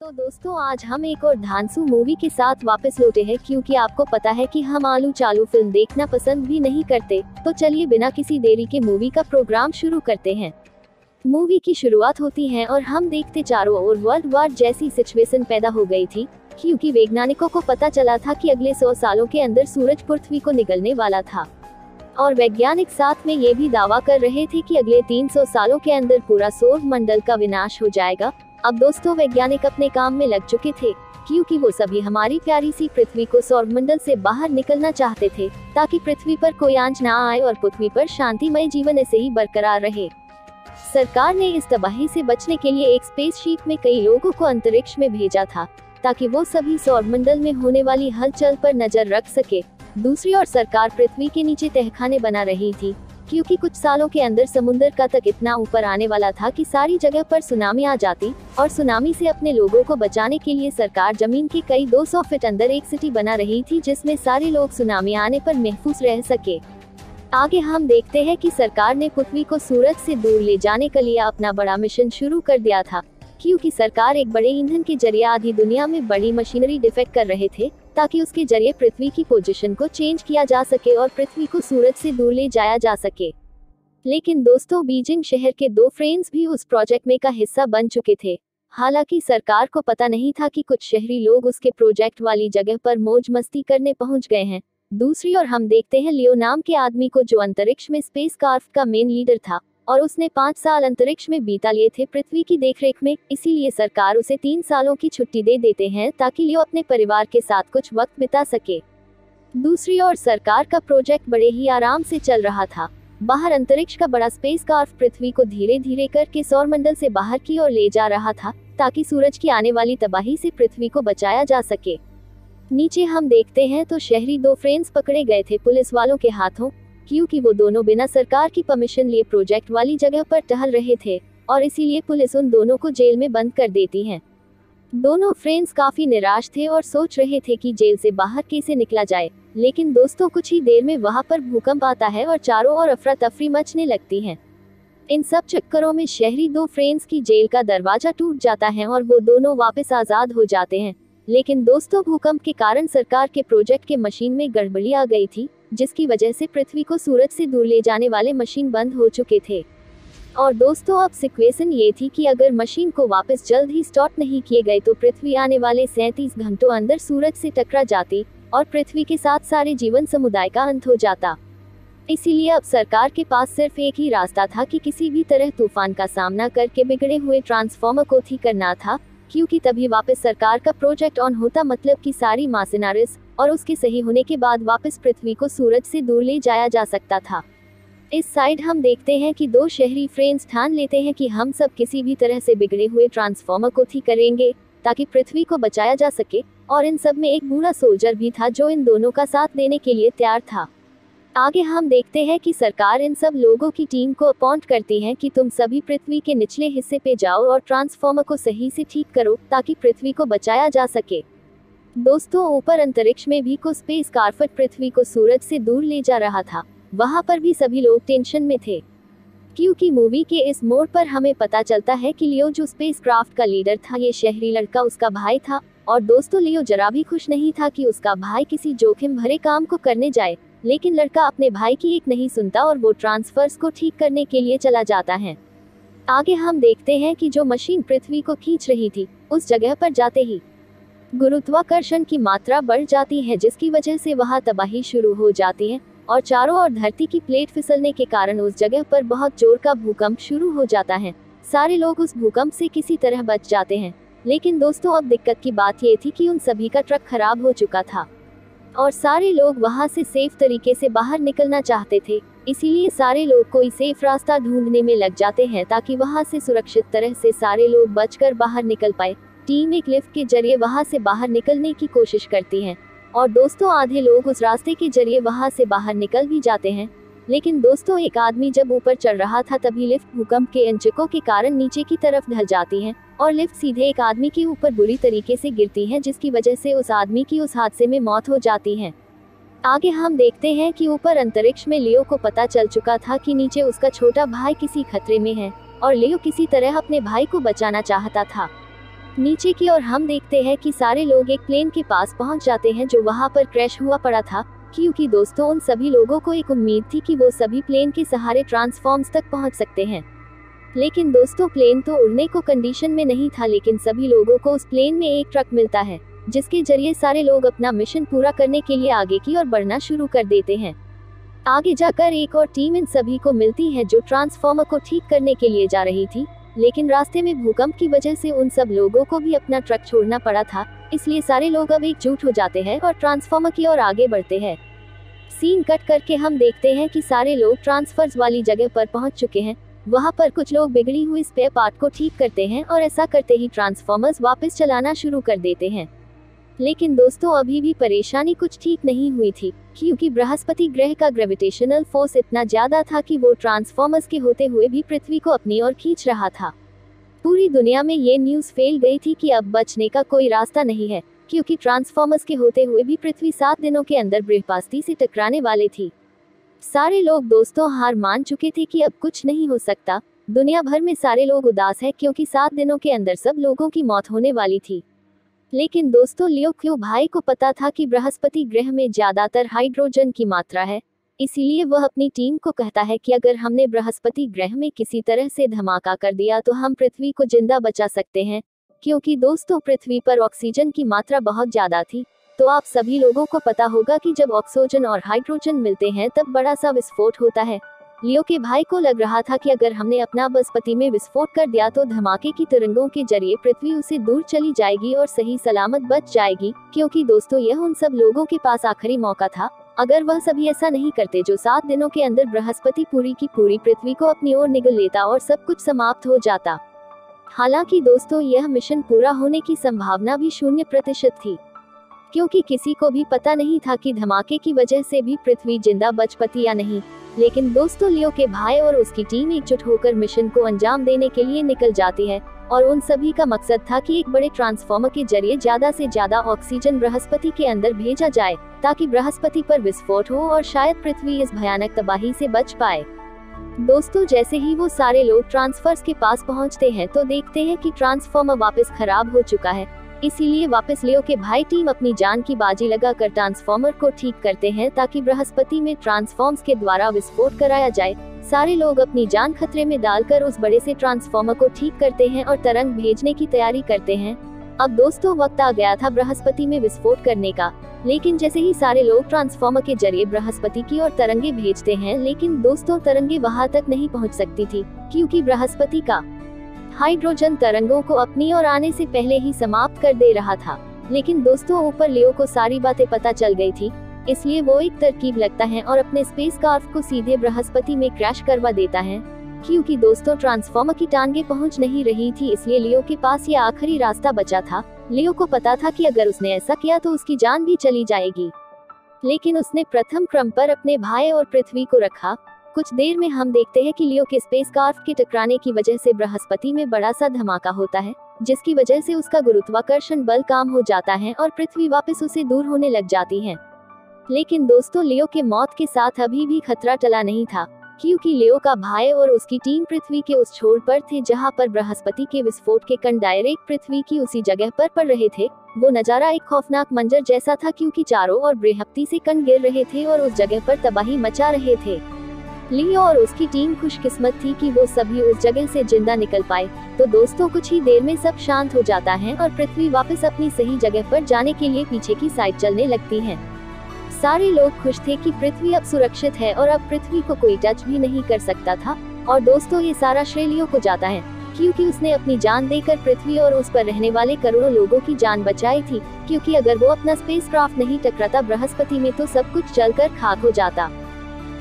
तो दोस्तों आज हम एक और धांसू मूवी के साथ वापस लौटे हैं, क्योंकि आपको पता है कि हम आलू चालू फिल्म देखना पसंद भी नहीं करते। तो चलिए बिना किसी देरी के मूवी का प्रोग्राम शुरू करते हैं। मूवी की शुरुआत होती है और हम देखते चारों ओर वर्ल्ड वार जैसी सिचुएशन पैदा हो गई थी, क्योंकि वैज्ञानिकों को पता चला था कि अगले 100 सालों के अंदर सूरज पृथ्वी को निगलने वाला था। और वैज्ञानिक साथ में ये भी दावा कर रहे थे कि अगले 300 सालों के अंदर पूरा सौर मंडल का विनाश हो जाएगा। अब दोस्तों वैज्ञानिक अपने काम में लग चुके थे, क्योंकि वो सभी हमारी प्यारी सी पृथ्वी को सौर मंडल से बाहर निकलना चाहते थे, ताकि पृथ्वी पर कोई आंच ना आए और पृथ्वी पर शांतिमय जीवन ऐसे ही बरकरार रहे। सरकार ने इस तबाही से बचने के लिए एक स्पेसशिप में कई लोगों को अंतरिक्ष में भेजा था, ताकि वो सभी सौर मंडल में होने वाली हलचल पर नजर रख सके। दूसरी ओर सरकार पृथ्वी के नीचे तहखाने बना रही थी, क्योंकि कुछ सालों के अंदर समुद्र का तक इतना ऊपर आने वाला था कि सारी जगह पर सुनामी आ जाती, और सुनामी से अपने लोगों को बचाने के लिए सरकार जमीन के कई 200 फीट अंदर एक सिटी बना रही थी, जिसमें सारे लोग सुनामी आने पर महफूज रह सके। आगे हम देखते हैं कि सरकार ने पृथ्वी को सूरज से दूर ले जाने के लिए अपना बड़ा मिशन शुरू कर दिया था, क्योंकि सरकार एक बड़े ईंधन के जरिए आधी दुनिया में बड़ी मशीनरी डिफेक्ट कर रहे थे, ताकि उसके जरिए पृथ्वी की पोजीशन को चेंज किया जा सके और पृथ्वी को सूरज से दूर ले जाया जा सके। लेकिन दोस्तों बीजिंग शहर के 2 फ्रेंड्स भी उस प्रोजेक्ट में का हिस्सा बन चुके थे। हालांकि सरकार को पता नहीं था कि कुछ शहरी लोग उसके प्रोजेक्ट वाली जगह पर मौज मस्ती करने पहुंच गए हैं। दूसरी ओर हम देखते हैं लियो नाम के आदमी को, जो अंतरिक्ष में स्पेस क्राफ्ट का मेन लीडर था, और उसने 5 साल अंतरिक्ष में बीता लिए थे पृथ्वी की देखरेख में। इसीलिए सरकार उसे 3 सालों की छुट्टी दे देते हैं, ताकि लियो अपने परिवार के साथ कुछ वक्त बिता सके। दूसरी ओर सरकार का प्रोजेक्ट बड़े ही आराम से चल रहा था। बाहर अंतरिक्ष का बड़ा स्पेस क्राफ्ट पृथ्वी को धीरे धीरे करके सौरमंडल से बाहर की ओर ले जा रहा था, ताकि सूरज की आने वाली तबाही से पृथ्वी को बचाया जा सके। नीचे हम देखते हैं तो शहरी 2 फ्रेंड्स पकड़े गए थे पुलिस वालों के हाथों, क्योंकि वो दोनों बिना सरकार की परमिशन लिए प्रोजेक्ट वाली जगह पर टहल रहे थे, और इसीलिए पुलिस उन दोनों को जेल में बंद कर देती है। दोनों फ्रेंड्स काफी निराश थे और सोच रहे थे कि जेल से बाहर कैसे निकला जाए। लेकिन दोस्तों कुछ ही देर में वहां पर भूकंप आता है और चारों ओर अफरा तफरी मचने लगती है। इन सब चक्करों में शहरी 2 फ्रेंड्स की जेल का दरवाजा टूट जाता है और वो दोनों वापस आजाद हो जाते हैं। लेकिन दोस्तों भूकंप के कारण सरकार के प्रोजेक्ट के मशीन में गड़बड़ी आ गई थी, जिसकी वजह से पृथ्वी को सूरज से दूर ले जाने वाले मशीन बंद हो चुके थे। और दोस्तों अब सिचुएशन ये थी कि अगर मशीन को वापस जल्द ही स्टार्ट नहीं किए गए तो पृथ्वी आने वाले 37 घंटों अंदर सूरज से टकरा जाती, और पृथ्वी के साथ सारे जीवन समुदाय का अंत हो जाता। इसीलिए अब सरकार के पास सिर्फ एक ही रास्ता था कि किसी भी तरह तूफान का सामना करके बिगड़े हुए ट्रांसफॉर्मर को ठीक करना था, क्योंकि तभी वापस सरकार का प्रोजेक्ट ऑन होता, मतलब कि सारी मशीनरीज और उसके सही होने के बाद वापस पृथ्वी को सूरज से दूर ले जाया जा सकता था। इस साइड हम देखते हैं कि 2 शहरी फ्रेंड्स ठान लेते हैं कि हम सब किसी भी तरह से बिगड़े हुए ट्रांसफॉर्मर को ठीक करेंगे, ताकि पृथ्वी को बचाया जा सके। और इन सब में एक बूढ़ा सोल्जर भी था, जो इन दोनों का साथ देने के लिए तैयार था। आगे हम देखते हैं कि सरकार इन सब लोगों की टीम को अपॉइंट करती है कि तुम सभी पृथ्वी के निचले हिस्से पे जाओ और ट्रांसफॉर्मर को सही से ठीक करो, ताकि पृथ्वी को बचाया जा सके। दोस्तों ऊपर अंतरिक्ष में भी कुछ स्पेस क्राफ्ट पृथ्वी को सूरज से दूर ले जा रहा था। वहां पर भी सभी लोग टेंशन में थे, क्योंकि मूवी के इस मोड़ पर हमें पता चलता है कि लियो जो स्पेस क्राफ्ट का लीडर था, ये शहरी लड़का उसका भाई था। और दोस्तों लियो जरा भी खुश नहीं था कि उसका भाई किसी जोखिम भरे काम को करने जाए, लेकिन लड़का अपने भाई की एक नहीं सुनता और वो ट्रांसफर्स को ठीक करने के लिए चला जाता है। आगे हम देखते हैं कि जो मशीन पृथ्वी को खींच रही थी, उस जगह पर जाते ही गुरुत्वाकर्षण की मात्रा बढ़ जाती है, जिसकी वजह से वहां तबाही शुरू हो जाती है, और चारों ओर धरती की प्लेट फिसलने के कारण उस जगह पर बहुत जोर का भूकंप शुरू हो जाता है। सारे लोग उस भूकंप से किसी तरह बच जाते हैं। लेकिन दोस्तों अब दिक्कत की बात ये थी कि उन सभी का ट्रक खराब हो चुका था, और सारे लोग वहां से सेफ तरीके से बाहर निकलना चाहते थे। इसीलिए सारे लोग कोई सेफ रास्ता ढूंढने में लग जाते हैं, ताकि वहां से सुरक्षित तरह से सारे लोग बचकर बाहर निकल पाए। टीम एक लिफ्ट के जरिए वहां से बाहर निकलने की कोशिश करती है, और दोस्तों आधे लोग उस रास्ते के जरिए वहां से बाहर निकल भी जाते हैं। लेकिन दोस्तों एक आदमी जब ऊपर चढ़ रहा था, तभी लिफ्ट भूकंप के अंचकों के कारण नीचे की तरफ ढल जाती है, और लिफ्ट सीधे एक आदमी के ऊपर बुरी तरीके से गिरती है, जिसकी वजह से उस आदमी की उस हादसे में मौत हो जाती है। आगे हम देखते हैं कि ऊपर अंतरिक्ष में लियो को पता चल चुका था कि नीचे उसका छोटा भाई किसी खतरे में है, और लियो किसी तरह अपने भाई को बचाना चाहता था। नीचे की ओर हम देखते हैं कि सारे लोग एक प्लेन के पास पहुंच जाते हैं जो वहां पर क्रैश हुआ पड़ा था, क्योंकि दोस्तों उन सभी लोगों को एक उम्मीद थी कि वो सभी प्लेन के सहारे ट्रांसफॉर्म्स तक पहुंच सकते हैं। लेकिन दोस्तों प्लेन तो उड़ने को कंडीशन में नहीं था, लेकिन सभी लोगों को उस प्लेन में एक ट्रक मिलता है जिसके जरिए सारे लोग अपना मिशन पूरा करने के लिए आगे की ओर बढ़ना शुरू कर देते हैं। आगे जाकर एक और टीम इन सभी को मिलती है जो ट्रांसफॉर्मर को ठीक करने के लिए जा रही थी, लेकिन रास्ते में भूकंप की वजह से उन सब लोगों को भी अपना ट्रक छोड़ना पड़ा था, इसलिए सारे लोग अब एकजुट हो जाते हैं और ट्रांसफॉर्मर की ओर आगे बढ़ते हैं। सीन कट करके हम देखते हैं कि सारे लोग ट्रांसफर्स वाली जगह पर पहुंच चुके हैं। वहां पर कुछ लोग बिगड़ी हुई स्पेयर पार्ट को ठीक करते हैं और ऐसा करते ही ट्रांसफॉर्मर्स वापस चलाना शुरू कर देते हैं। लेकिन दोस्तों अभी भी परेशानी कुछ ठीक नहीं हुई थी, क्योंकि बृहस्पति ग्रह का ग्रेविटेशनल फोर्स इतना ज्यादा था कि वो ट्रांसफॉर्मर्स के होते हुए भी पृथ्वी को अपनी ओर खींच रहा था। पूरी दुनिया में ये न्यूज़ फैल गई थी कि अब बचने का कोई रास्ता नहीं है, क्योंकि ट्रांसफॉर्मर्स के होते हुए भी पृथ्वी 7 दिनों के अंदर बृहस्पति से टकराने वाली थी। सारे लोग दोस्तों हार मान चुके थे कि अब कुछ नहीं हो सकता। दुनिया भर में सारे लोग उदास हैं क्योंकि 7 दिनों के अंदर सब लोगों की मौत होने वाली थी। लेकिन दोस्तों लियो क्यू भाई को पता था कि बृहस्पति ग्रह में ज्यादातर हाइड्रोजन की मात्रा है, इसीलिए वह अपनी टीम को कहता है कि अगर हमने बृहस्पति ग्रह में किसी तरह से धमाका कर दिया तो हम पृथ्वी को जिंदा बचा सकते हैं, क्योंकि दोस्तों पृथ्वी पर ऑक्सीजन की मात्रा बहुत ज्यादा थी। तो आप सभी लोगों को पता होगा कि जब ऑक्सीजन और हाइड्रोजन मिलते हैं तब बड़ा सा विस्फोट होता है। लियो के भाई को लग रहा था कि अगर हमने अपना बृहस्पति में विस्फोट कर दिया तो धमाके की तरंगों के जरिए पृथ्वी उसे दूर चली जाएगी और सही सलामत बच जाएगी, क्योंकि दोस्तों यह उन सब लोगों के पास आखिरी मौका था। अगर वह सभी ऐसा नहीं करते जो 7 दिनों के अंदर बृहस्पति पूरी की पूरी पृथ्वी को अपनी ओर निगल लेता और सब कुछ समाप्त हो जाता। हालांकि दोस्तों यह मिशन पूरा होने की संभावना भी 0% थी, क्योंकि किसी को भी पता नहीं था कि धमाके की वजह से भी पृथ्वी जिंदा बच पाती या नहीं। लेकिन दोस्तों लियो के भाई और उसकी टीम एकजुट होकर मिशन को अंजाम देने के लिए निकल जाती है, और उन सभी का मकसद था कि एक बड़े ट्रांसफॉर्मर के जरिए ज्यादा से ज्यादा ऑक्सीजन बृहस्पति के अंदर भेजा जाए, ताकि बृहस्पति पर विस्फोट हो और शायद पृथ्वी इस भयानक तबाही से बच पाए। दोस्तों जैसे ही वो सारे लोग ट्रांसफर्स के पास पहुंचते हैं तो देखते हैं कि ट्रांसफॉर्मर वापस खराब हो चुका है, इसीलिए वापस लियो के भाई टीम अपनी जान की बाजी लगाकर ट्रांसफॉर्मर को ठीक करते हैं ताकि बृहस्पति में ट्रांसफॉर्मर्स के द्वारा विस्फोट कराया जाए। सारे लोग अपनी जान खतरे में डालकर उस बड़े से ट्रांसफॉर्मर को ठीक करते हैं और तरंग भेजने की तैयारी करते हैं। अब दोस्तों वक्त आ गया था बृहस्पति में विस्फोट करने का, लेकिन जैसे ही सारे लोग ट्रांसफॉर्मर के जरिए बृहस्पति की ओर तरंगे भेजते हैं, लेकिन दोस्तों तरंगे वहां तक नहीं पहुंच सकती थी, क्योंकि बृहस्पति का हाइड्रोजन तरंगों को अपनी ओर आने से पहले ही समाप्त कर दे रहा था। लेकिन दोस्तों ऊपर लियो को सारी बातें पता चल गई थी, इसलिए वो एक तरकीब लगता है और अपने स्पेस कार्फ को सीधे बृहस्पति में क्रैश करवा देता है। क्योंकि दोस्तों ट्रांसफॉर्मर की टांगे पहुंच नहीं रही थी, इसलिए लियो के पास ये आखिरी रास्ता बचा था। लियो को पता था कि अगर उसने ऐसा किया तो उसकी जान भी चली जाएगी, लेकिन उसने प्रथम क्रम पर अपने भाई और पृथ्वी को रखा। कुछ देर में हम देखते हैं कि लियो के स्पेस कार्फ के टकराने की वजह से बृहस्पति में बड़ा सा धमाका होता है, जिसकी वजह से उसका गुरुत्वाकर्षण बल कम हो जाता है और पृथ्वी वापस उसे दूर होने लग जाती है। लेकिन दोस्तों लियो के मौत के साथ अभी भी खतरा टला नहीं था, क्योंकि लियो का भाई और उसकी टीम पृथ्वी के उस छोर पर थे जहां पर बृहस्पति के विस्फोट के कण डायरेक्ट पृथ्वी की उसी जगह पर पड़ रहे थे। वो नजारा एक खौफनाक मंजर जैसा था, क्योंकि चारों ओर बृहस्पति से कण गिर रहे थे और उस जगह पर तबाही मचा रहे थे। लियो और उसकी टीम खुशकिस्मत थी कि वो सभी उस जगह से जिंदा निकल पाए। तो दोस्तों कुछ ही देर में सब शांत हो जाता है और पृथ्वी वापस अपनी सही जगह पर जाने के लिए पीछे की साइड चलने लगती है। सारे लोग खुश थे कि पृथ्वी अब सुरक्षित है और अब पृथ्वी को कोई टच भी नहीं कर सकता था। और दोस्तों ये सारा श्रेय लियो को जाता है, क्योंकि उसने अपनी जान देकर पृथ्वी और उस पर रहने वाले करोड़ों लोगों की जान बचाई थी। क्योंकि अगर वो अपना स्पेसक्राफ्ट नहीं टकराता बृहस्पति में तो सब कुछ जलकर खाक हो जाता।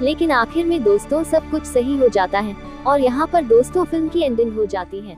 लेकिन आखिर में दोस्तों सब कुछ सही हो जाता है और यहाँ पर दोस्तों फिल्म की एंडिंग हो जाती है।